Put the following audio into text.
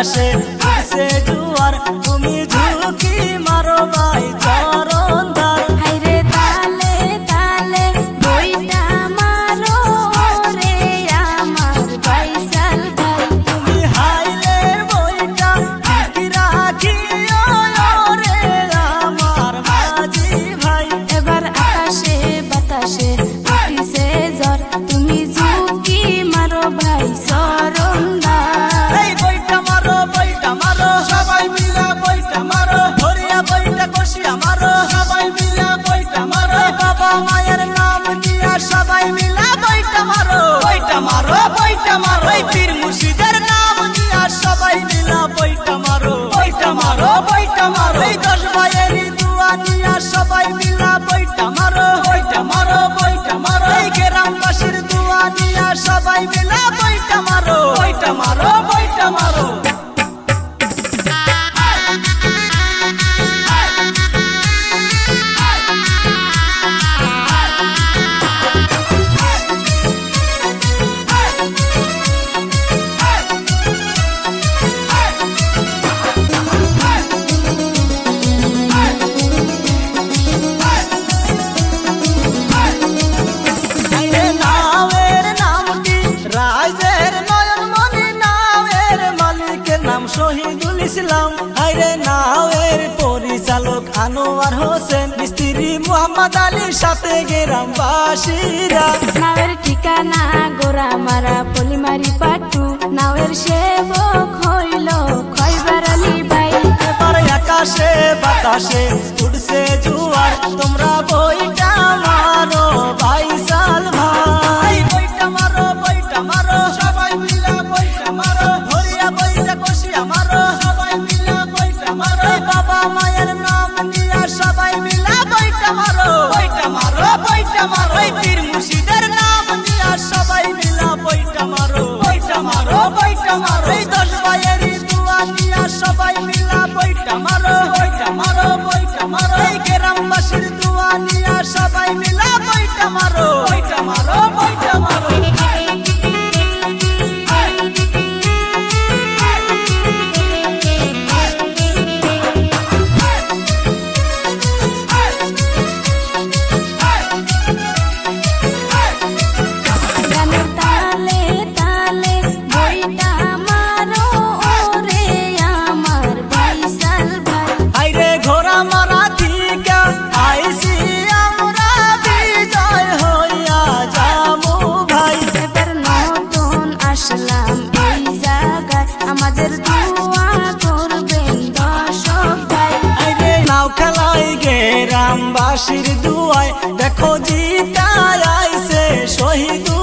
বাতাসে উঠছে জোয়ার তুমি ঝুঁকি মারো ভাই চরণদার হাইরে তালে তালে বইটা মারো রে আমার বাইসাল ভাই তুমি হাইলে বইটা ঠিক রাখিও রে আমার মাঝি ভাই এবার আকাশে বাতাসে উঠিছে ঝড় তুমি ঝুঁকি মারো ভাই চরণদার এই বইটা মারো সবাই মিলে বইটা মারো ধরিয়া বইটা কষিয়া মারো সবাই মিলে বইটা মারো বাবা মায়ের নাম নিয়া সবাই মিলে বইটা মারো এই পীর মুর্শিদের নাম নিয়া সবাই মিলে বইটা মারো এই 10 ভাইয়েরই দোয়া নিয়া সবাই মিলে বইটা মারো এই গ্রামবাসীর দোয়া নিয়া সবাই মিলে বইটা মারো নাওয়ের নাম কি রাজের নয়নমণি নাওয়ের মালিকের নাম শহীদুল ইসলাম হায়রে নাওয়ের পরিচালক আনোয়ার হোসেন মিস্ত্রি মোহাম্মদ আলীর সাথে গ্রামবাসীরা নাওয়ের ঠিকানা গোরামারা পলিমারি পাটু নাওয়ের সেবক হইল খয়বার আলী ভাই এবার আকাশে বাতাসে উঠছে জোয়ার তোমরা বইটা মারো বাইসাল ভাই বইটা মারো সবাই মিলে বইটা মারো ধরিয়া বইটা কষিয়া মারো সবাই মিলে বইটা মারো বাবা মায়ের নাম নিয়া সবাই মিলে বইটা মারো এই পীর মুর্শিদের নাম নিয়া সবাই মিলে বইটা মারো এই 10 ভাইয়েরই দোয়া নিয়া সবাই মিলে বইটা মারো এই গ্রামবাসীর দোয়া নিয়া সবাই মিলে বইটা মারো গানের তালে তালে বইটা মারো রে আমার বাইসাল ভাই আইরে ঘোড়া মারা থিকা আইসি আমরা বিজয় হইয়া যামু ভাই এবার নতুন আসলাম এই জায়গায় আমাদের দোয়া করবেন দর্শক ভাই আইরে নাও খেলাই গ্রামবাসীর দুয়ায় দেখো জিতায় আইছে শহীদুল